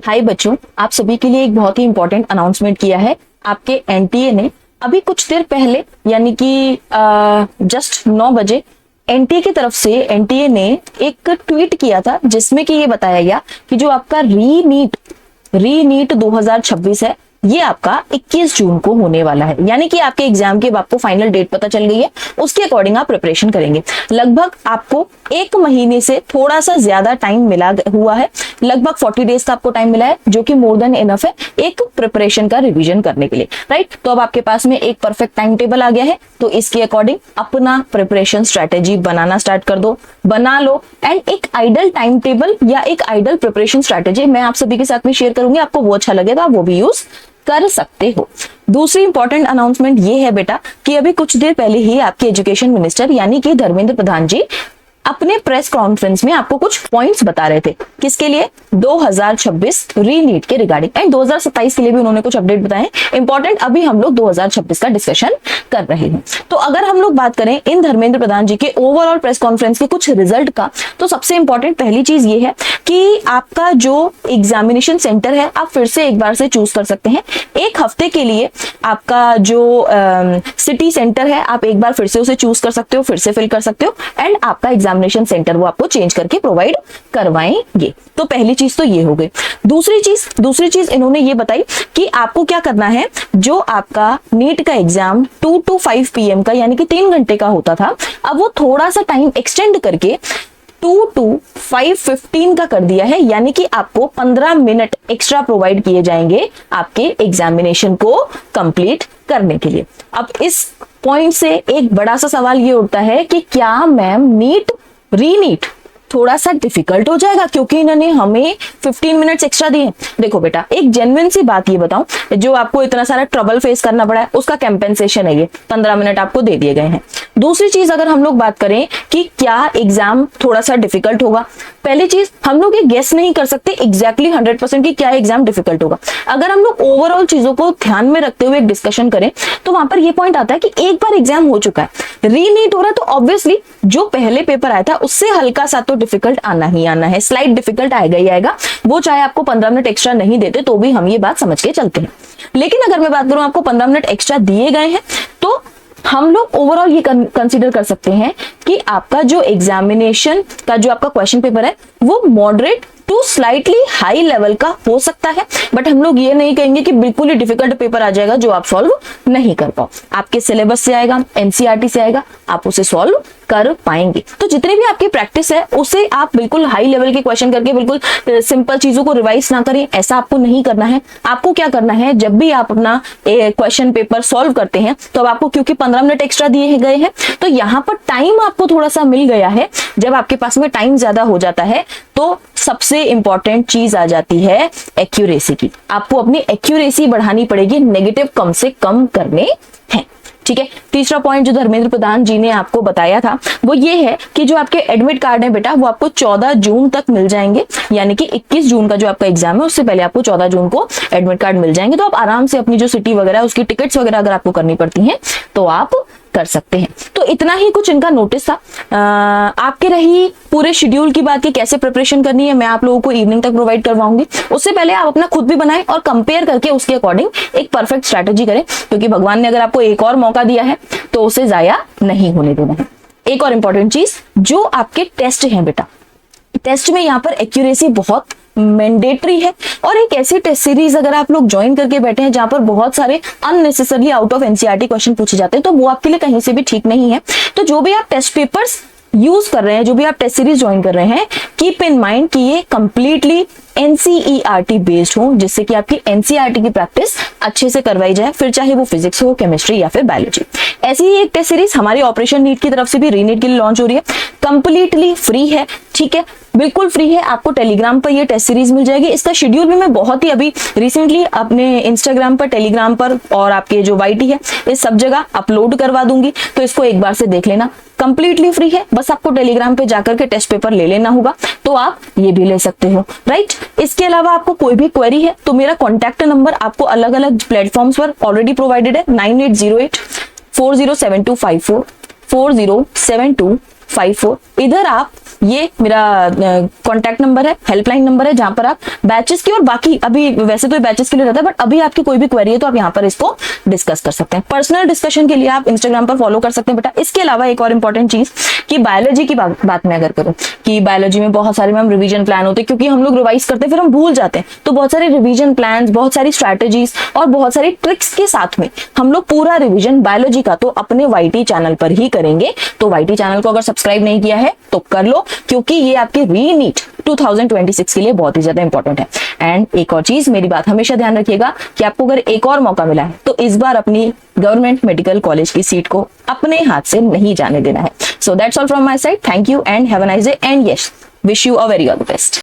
हाय बच्चों, आप सभी के लिए एक बहुत ही इंपॉर्टेंट अनाउंसमेंट किया है आपके एनटीए ने। अभी कुछ देर पहले यानी कि जस्ट 9 बजे एनटीए की तरफ से एनटीए ने एक ट्वीट किया था जिसमें कि ये बताया गया कि जो आपका रीनीट 2026 है ये आपका 21 जून को होने वाला है। यानी कि आपके एग्जाम की अब आपको फाइनल डेट पता चल गई है, उसके अकॉर्डिंग आप प्रिपरेशन करेंगे। लगभग आपको 1 महीने से थोड़ा सा ज्यादा टाइम मिला हुआ है, लगभग 40 डेज का आपको टाइम मिला है, जो कि मोर देन इनफ है एक प्रिपरेशन का रिवीजन करने के लिए, राइट। तो अब आपके पास में एक परफेक्ट टाइम टेबल आ गया है, तो इसके अकॉर्डिंग अपना प्रिपरेशन स्ट्रेटेजी बनाना स्टार्ट कर दो, बना लो। एंड एक आइडल टाइम टेबल या एक आइडल प्रिपरेशन स्ट्रेटेजी मैं आप सभी के साथ में शेयर करूंगी, आपको वो अच्छा लगेगा, वो भी यूज कर सकते हो। दूसरी इंपॉर्टेंट अनाउंसमेंट ये है बेटा कि अभी कुछ देर पहले ही आपके एजुकेशन मिनिस्टर यानी कि धर्मेंद्र प्रधान जी अपने प्रेस कॉन्फ्रेंस में आपको कुछ पॉइंट्स बता रहे थे। किसके लिए? 2026 रीनीट के रिगार्डिंग। एंड 2027 के लिए भी उन्होंने कुछ अपडेट बताए। इंपॉर्टेंट अभी हम लोग 2026 का डिस्कशन कर रहे हैं। तो अगर हम लोग बात करें इन धर्मेंद्र प्रधान जी के ओवरऑल प्रेस कॉन्फ्रेंस के कुछ रिजल्ट का, तो सबसे इंपॉर्टेंट पहली चीज ये है कि आपका जो एग्जामिनेशन सेंटर है आप फिर से एक बार से चूज कर सकते हैं। एक हफ्ते के लिए आपका जो सिटी सेंटर है आप एक बार फिर से उसे चूज कर सकते हो, फिर से फिल कर सकते हो। एंड आपका एग्जामिनेशन सेंटर वो आपको चेंज करके प्रोवाइड करवाएंगे। तो पहली चीज तो ये हो गई। दूसरी चीज इन्होंने ये बताई कि आपको क्या करना है। जो आपका नीट का एग्जाम 2 to 5 PM का यानी कि 3 घंटे का होता था, अब वो थोड़ा सा टाइम एक्सटेंड करके 2 to 5:15 का कर दिया है। यानी कि आपको 15 मिनट एक्स्ट्रा प्रोवाइड किए जाएंगे आपके एग्जामिनेशन को कंप्लीट करने के लिए। अब इस पॉइंट से एक बड़ा सा सवाल ये उठता है कि क्या मैम रीनीट थोड़ा सा डिफिकल्ट हो जाएगा क्योंकि इन्होंने हमें 15 मिनट्स एक्स्ट्रा दिए। देखो बेटा, एक जेन्युइन सी बात ये बताऊं, जो आपको इतना सारा ट्रबल फेस करना पड़ा है उसका कंपेंसेशन है ये 15 मिनट आपको दे दिए गए हैं। दूसरी चीज अगर हम लोग बात करें कि क्या एग्जाम थोड़ा सा डिफिकल्ट होगा, पहली चीज हम लोग ये गेस नहीं कर सकते एग्जैक्टली 100% कि क्या एग्जाम डिफिकल्ट होगा। अगर हम लोग ओवरऑल चीजों को ध्यान में रखते हुए एक डिस्कशन करें तो वहां पर ये पॉइंट आता है कि एक बार एग्जाम हो चुका है, रीनीट हो रहा है, तो ऑब्वियसली जो पहले पेपर आया था उससे हल्का सा तो डिफिकल्ट आना ही आना है, स्लाइट डिफिकल्ट आएगा ही आएगा। वो चाहे आपको 15 मिनट एक्स्ट्रा नहीं देते तो भी हम ये बात समझ के चलते हैं। लेकिन अगर मैं बात करूं आपको 15 मिनट एक्स्ट्रा दिए गए हैं तो हम लोग ओवरऑल ये कंसीडर कर सकते हैं कि आपका जो एग्जामिनेशन का जो आपका क्वेश्चन पेपर है वो moderate to slightly high level का हो सकता है। बट हम लोग ये नहीं कहेंगे कि बिल्कुल ही डिफिकल्ट पेपर आ जाएगा जो आप सॉल्व नहीं कर पाओ। आपके सिलेबस से आएगा, एनसीईआरटी से आएगा, आप उसे सॉल्व कर पाएंगे। तो जितनी भी आपकी प्रैक्टिस है उसे आप बिल्कुल हाई लेवल के क्वेश्चन करके बिल्कुल सिंपल चीजों को रिवाइज ना करें, ऐसा आपको नहीं करना है। आपको क्या करना है, जब भी आप अपना क्वेश्चन पेपर सॉल्व करते हैं तो अब आपको क्योंकि 15 मिनट एक्स्ट्रा दिए गए हैं तो यहाँ पर टाइम आपको थोड़ा सा मिल गया है। जब आपके पास में टाइम ज्यादा हो जाता है तो सबसे इंपॉर्टेंट चीज आ जाती है एक्यूरेसी की। आपको अपनी एक्यूरेसी बढ़ानी पड़ेगी, नेगेटिव कम से कम करने हैं। ठीक है। तीसरा पॉइंट जो धर्मेंद्र प्रधान जी ने आपको बताया था वो ये है कि जो आपके एडमिट कार्ड है बेटा वो आपको 14 जून तक मिल जाएंगे। यानी कि 21 जून का जो आपका एग्जाम है उससे पहले आपको 14 जून को एडमिट कार्ड मिल जाएंगे। तो आप आराम से अपनी जो सिटी वगैरह उसकी टिकट्स वगैरह अगर आपको करनी पड़ती हैं तो आप कर सकते हैं। तो इतना ही कुछ इनका नोटिस था। आपके रही पूरे शेड्यूल की बात कि कैसे प्रिपरेशन करनी है, मैं आप लोगों को इवनिंग तक प्रोवाइड करवाऊंगी। उससे पहले आप अपना खुद भी बनाएं और कंपेयर करके उसके अकॉर्डिंग एक परफेक्ट स्ट्रैटेजी करें, क्योंकि भगवान ने अगर आपको एक और मौका दिया है तो उसे जाया नहीं होने देना है। एक और इंपॉर्टेंट चीज, जो आपके टेस्ट हैं बेटा, टेस्ट में यहाँ पर एक्यूरेसी बहुत मैंडेटरी है। और एक ऐसी टेस्ट सीरीज अगर आप लोग ज्वाइन करके बैठे हैं जहां पर बहुत सारे unnecessarily out of NCERT question पूछे जाते हैं तो वो आपके लिए कहीं से भी ठीक नहीं है। तो जो भी आप टेस्ट पेपर्स यूज कर रहे हैं, जो भी आप टेस्ट सीरीज ज्वाइन कर रहे हैं, कीप इन माइंड कि ये कंप्लीटली एनसीईआरटी बेस्ड हो, जिससे कि आपकी एनसीईआरटी की प्रैक्टिस अच्छे से करवाई जाए, फिर चाहे वो फिजिक्स हो, केमिस्ट्री या फिर बायोलॉजी। ऐसी ही एक टेस्ट सीरीज हमारी ऑपरेशन नीट की तरफ से भी रीनीट के लिए लॉन्च हो रही है, कंप्लीटली फ्री है। ठीक है, बिल्कुल फ्री है। आपको टेलीग्राम पर ये टेस्ट सीरीज मिल जाएगी। इसका शेड्यूल भी मैं बहुत ही अभी रिसेंटली अपने इंस्टाग्राम पर, टेलीग्राम पर और आपके जो वाईटी है इस सब जगह अपलोड करवा दूंगी, तो इसको एक बार से देख लेना। कंप्लीटली फ्री है, बस आपको टेलीग्राम पे जाकर के टेस्ट पेपर ले लेना होगा, तो आप ये भी ले सकते हो, राइट। इसके अलावा आपको कोई भी क्वेरी है तो मेरा कॉन्टैक्ट नंबर आपको अलग अलग प्लेटफॉर्म्स पर ऑलरेडी प्रोवाइडेड है, 9808 407254 4072 54। इधर आप, ये मेरा कॉन्टैक्ट नंबर है, हेल्पलाइन नंबर है, जहां पर आप बैचेस की और बाकी, अभी वैसे तो बैचेस के लिए रहता है बट अभी आपकी कोई भी क्वेरी है तो आप यहाँ पर इसको डिस्कस कर सकते हैं। पर्सनल डिस्कशन के लिए आप इंस्टाग्राम पर फॉलो कर सकते हैं बेटा। इसके अलावा एक और इंपॉर्टेंट चीज कि बायोलॉजी की बात मैं अगर करूं कि बायोलॉजी में बहुत सारे मैम रिवीजन प्लान होते हैं, क्योंकि हम लोग रिवाइज करते हैं फिर हम भूल जाते हैं, तो बहुत सारे रिवीजन प्लान्स, बहुत सारी स्ट्रैटेजीज और बहुत सारी ट्रिक्स के साथ में हम लोग पूरा रिवीजन बायोलॉजी का तो अपने वाईटी चैनल पर ही करेंगे। तो वाईटी चैनल को अगर सब्सक्राइब नहीं किया है तो कर लो, क्योंकि ये आपके रीनीट 2026 के लिए बहुत ही ज्यादा इंपॉर्टेंट है। एंड एक और चीज, मेरी बात हमेशा ध्यान रखिएगा कि आपको अगर एक और मौका मिला है तो इस बार अपनी गवर्नमेंट मेडिकल कॉलेज की सीट को अपने हाथ से नहीं जाने देना है। So that's all from my side. Thank you and have a nice day and yes, wish you a very all the best.